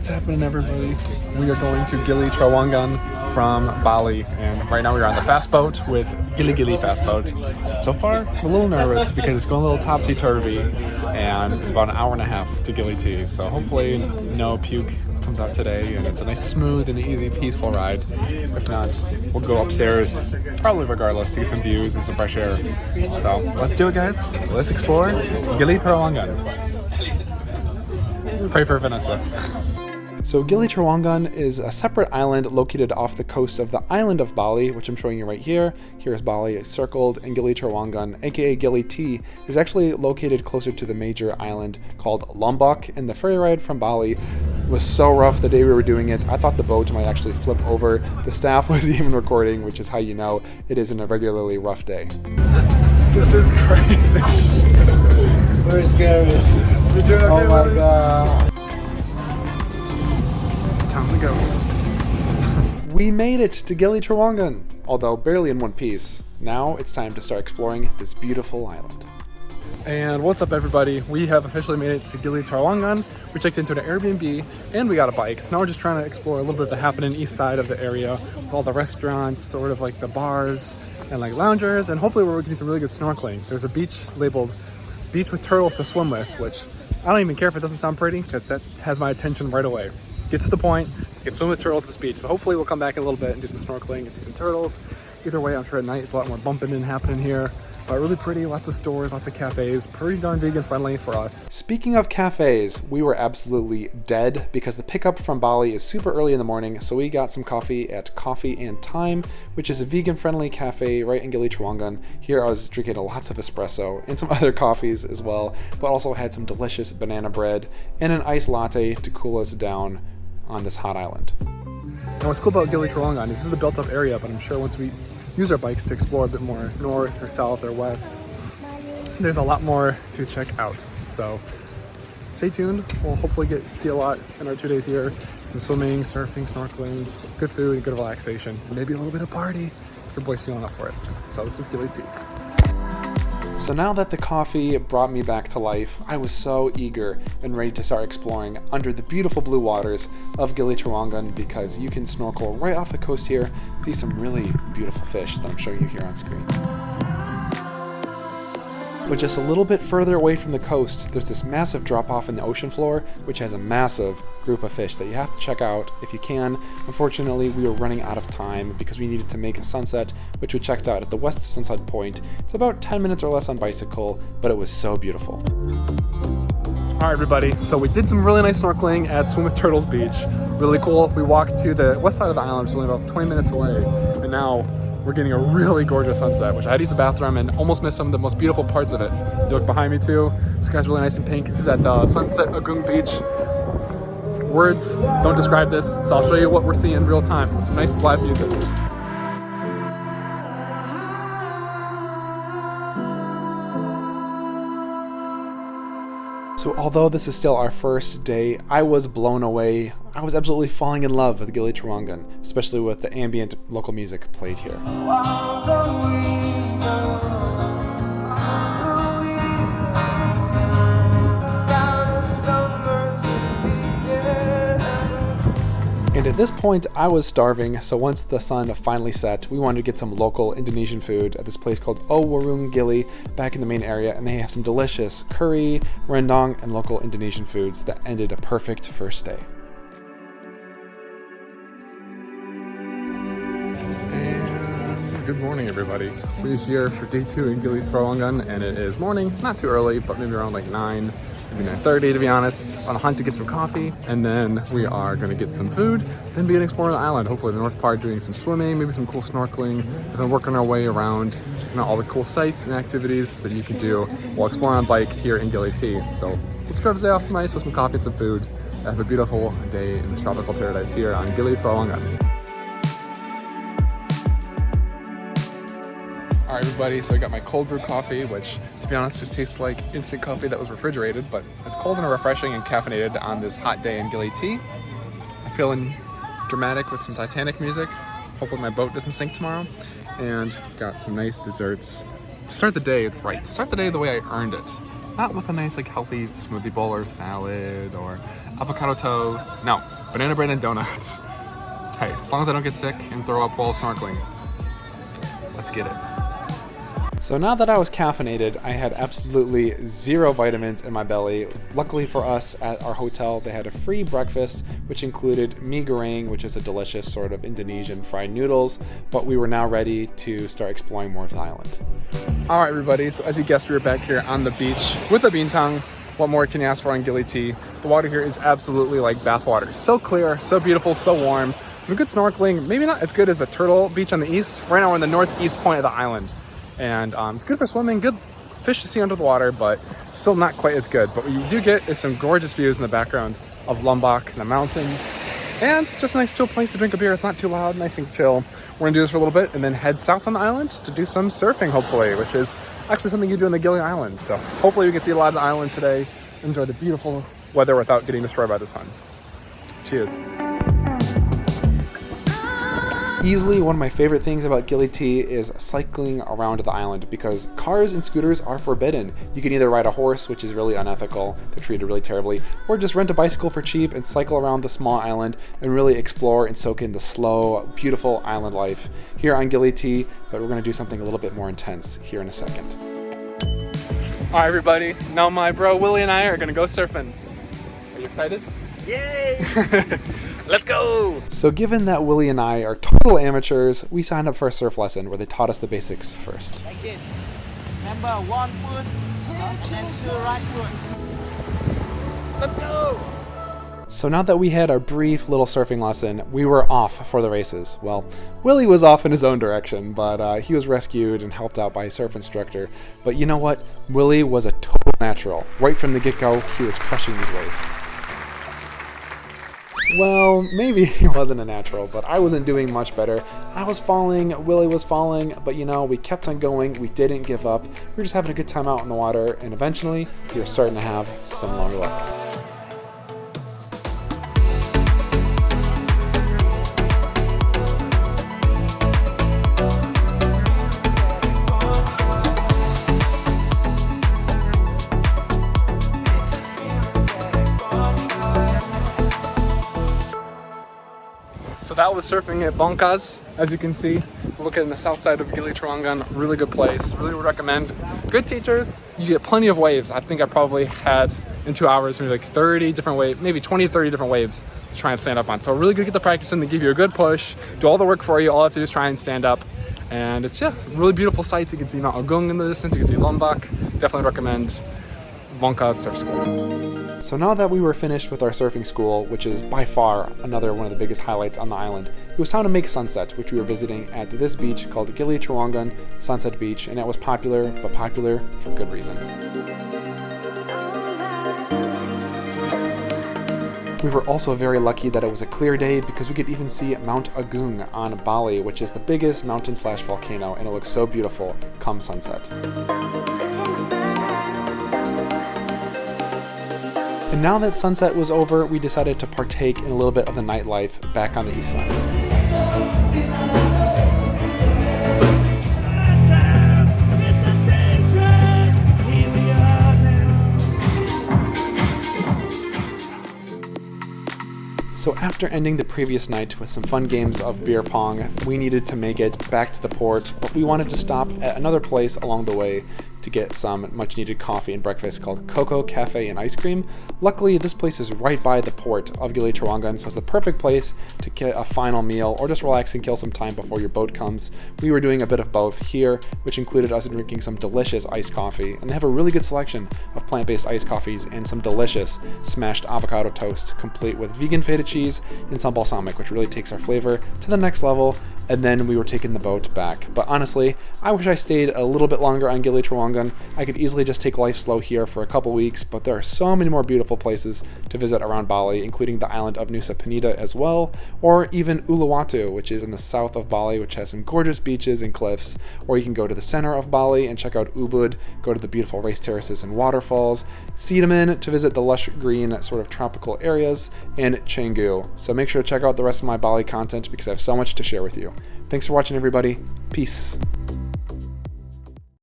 What's happening, everybody? We are going to Gili Trawangan from Bali, and right now we are on the fast boat with Gili fast boat. So far, I'm a little nervous because it's going a little topsy-turvy, and it's about an hour and a half to Gili T. So hopefully no puke comes out today, and it's a nice, smooth and easy, peaceful ride. If not, we'll go upstairs, probably regardless, to get some views and some fresh air. So let's do it, guys. Let's explore Gili Trawangan. Pray for Vanessa. So Gili Trawangan is a separate island located off the coast of the island of Bali, which I'm showing you right here. Here is Bali circled, and Gili Trawangan, aka Gili T, is actually located closer to the major island called Lombok, and the ferry ride from Bali was so rough the day we were doing it. I thought the boat might actually flip over. The staff was even recording, which is how you know it isn't a regularly rough day. This is crazy. Very scary. Oh my god. Time to go. We made it to Gili Trawangan, although barely in one piece. Now it's time to start exploring this beautiful island. And what's up, everybody? We have officially made it to Gili Trawangan. We checked into an Airbnb and we got a bike. So now we're just trying to explore a little bit of the happening east side of the area with all the restaurants, sort of like the bars and like loungers, and hopefully we're getting some really good snorkeling. There's a beach labeled Beach with Turtles to Swim With, which I don't even care if it doesn't sound pretty because that has my attention right away. Gets to the point, you can swim with turtles at this beach. So hopefully we'll come back in a little bit and do some snorkeling and see some turtles. Either way, I'm sure at night it's a lot more bumping and happening here. But really pretty, lots of stores, lots of cafes, pretty darn vegan friendly for us. Speaking of cafes, we were absolutely dead because the pickup from Bali is super early in the morning, so we got some coffee at Coffee and Time, which is a vegan friendly cafe right in Gili Trawangan. Here I was drinking lots of espresso and some other coffees as well, but also had some delicious banana bread and an iced latte to cool us down on this hot island. And what's cool about Gili Trawangan is this is the built up area, but I'm sure once we use our bikes to explore a bit more north or south or west, there's a lot more to check out. So stay tuned. We'll hopefully get to see a lot in our 2 days here. Some swimming, surfing, snorkeling, good food, and good relaxation, and maybe a little bit of party if your boy's feeling up for it. So this is Gili T. So now that the coffee brought me back to life, I was so eager and ready to start exploring under the beautiful blue waters of Gili Trawangan, because you can snorkel right off the coast here, see some really beautiful fish that I'm showing you here on screen. But just a little bit further away from the coast, there's this massive drop-off in the ocean floor, which has a massive group of fish that you have to check out if you can. Unfortunately, we were running out of time because we needed to make a sunset, which we checked out at the West Sunset Point. It's about 10 minutes or less on bicycle, but it was so beautiful. All right, everybody, so we did some really nice snorkeling at Swim with Turtles Beach. Really cool. We walked to the west side of the island, which is only about 20 minutes away, and now we're getting a really gorgeous sunset, which I had to use the bathroom and almost missed some of the most beautiful parts of it. You look behind me too, the sky's really nice and pink. This is at the Sunset Agung Beach. Words don't describe this, so I'll show you what we're seeing in real time. Some nice live music. So although this is still our first day, I was blown away. I was absolutely falling in love with Gili Trawangan, especially with the ambient local music played here. And at this point, I was starving, so once the sun finally set, we wanted to get some local Indonesian food at this place called Warung Gili back in the main area, and they have some delicious curry, rendang, and local Indonesian foods that ended a perfect first day. And good morning, everybody. We're here for day 2 in Gili Trawangan, and it is morning, not too early, but maybe around like 9. Maybe 9:30 to be honest, on a hunt to get some coffee, and then we are going to get some food, then begin exploring the island, hopefully the north part, doing some swimming, maybe some cool snorkeling, and then working our way around all the cool sites and activities that you can do while exploring on bike here in Gili T. So let's start the day off nice with some coffee and some food, and have a beautiful day in this tropical paradise here on Gili Trawangan. All right, everybody, so I got my cold brew coffee, which, to be honest, just tastes like instant coffee that was refrigerated, but it's cold and refreshing and caffeinated on this hot day in Gili T. I'm feeling dramatic with some Titanic music. Hopefully my boat doesn't sink tomorrow. And got some nice desserts to start the day right. Start the day the way I earned it. Not with a nice, like, healthy smoothie bowl or salad or avocado toast, no, banana bread and donuts. Hey, as long as I don't get sick and throw up while snorkeling, let's get it. So now that I was caffeinated, I had absolutely zero vitamins in my belly. Luckily for us at our hotel, they had a free breakfast, which included mie goreng, which is a delicious sort of Indonesian fried noodles, but we were now ready to start exploring more of the island. All right, everybody, so as you guessed, we were back here on the beach with a bintang. What more can you ask for on Gili T? The water here is absolutely like bath water. So clear, so beautiful, so warm. Some good snorkeling, maybe not as good as the Turtle Beach on the east. Right now we're in the northeast point of the island. And it's good for swimming, good fish to see under the water, but still not quite as good. But what you do get is some gorgeous views in the background of Lombok and the mountains, and just a nice chill place to drink a beer. It's not too loud, nice and chill. We're gonna do this for a little bit and then head south on the island to do some surfing, hopefully, which is actually something you do in the Gili Islands. So hopefully we can see a lot of the island today, enjoy the beautiful weather without getting destroyed by the sun. Cheers. Easily one of my favorite things about Gili T is cycling around the island, because cars and scooters are forbidden. You can either ride a horse, which is really unethical, they're treated really terribly, or just rent a bicycle for cheap and cycle around the small island and really explore and soak in the slow, beautiful island life here on Gili T. But we're gonna do something a little bit more intense here in a second. All right, everybody, now my bro Willie and I are gonna go surfing. Are you excited? Yay! Let's go! So given that Willie and I are total amateurs, we signed up for a surf lesson where they taught us the basics first. Like this. Remember, 1 push and then 2 right foot. Let's go! So now that we had our brief little surfing lesson, we were off for the races. Well, Willie was off in his own direction, but he was rescued and helped out by a surf instructor. But you know what? Willie was a total natural. Right from the get-go, he was crushing these waves. Well, maybe he wasn't a natural, but I wasn't doing much better. I was falling, Willie was falling, but you know, we kept on going, we didn't give up. We were just having a good time out in the water, and eventually, we were starting to have some more luck. So that was surfing at Bangkas, as you can see. We're looking at the south side of Gili Trawangan, really good place, really would recommend. Good teachers, you get plenty of waves. I think I probably had in 2 hours maybe like 30 different waves, maybe 20 to 30 different waves to try and stand up on. So really good to get the practice in, they give you a good push, do all the work for you, all you have to do is try and stand up. And it's, yeah, really beautiful sights. You can see Mount Agung in the distance, you can see Lombok. Definitely recommend Bangkas Surf School. So now that we were finished with our surfing school, which is by far another one of the biggest highlights on the island, it was time to make sunset, which we were visiting at this beach called Gili Trawangan Sunset Beach, and it was popular, but popular for good reason. We were also very lucky that it was a clear day, because we could even see Mount Agung on Bali, which is the biggest mountain/volcano, and it looks so beautiful come sunset. And now that sunset was over, we decided to partake in a little bit of the nightlife back on the east side. So after ending the previous night with some fun games of beer pong, we needed to make it back to the port, but we wanted to stop at another place along the way to get some much needed coffee and breakfast called Coco Cafe and Ice Cream. Luckily, this place is right by the port of Gili Trawangan, so it's the perfect place to get a final meal or just relax and kill some time before your boat comes. We were doing a bit of both here, which included us drinking some delicious iced coffee, and they have a really good selection of plant-based iced coffees and some delicious smashed avocado toast, complete with vegan feta cheese and some balsamic, which really takes our flavor to the next level. And then we were taking the boat back. But honestly, I wish I stayed a little bit longer on Gili Trawangan. I could easily just take life slow here for a couple weeks, but there are so many more beautiful places to visit around Bali, including the island of Nusa Penida as well, or even Uluwatu, which is in the south of Bali, which has some gorgeous beaches and cliffs. Or you can go to the center of Bali and check out Ubud, go to the beautiful rice terraces and waterfalls, Sedaman to visit the lush green sort of tropical areas, and Canggu. So make sure to check out the rest of my Bali content because I have so much to share with you. Thanks for watching, everybody. Peace.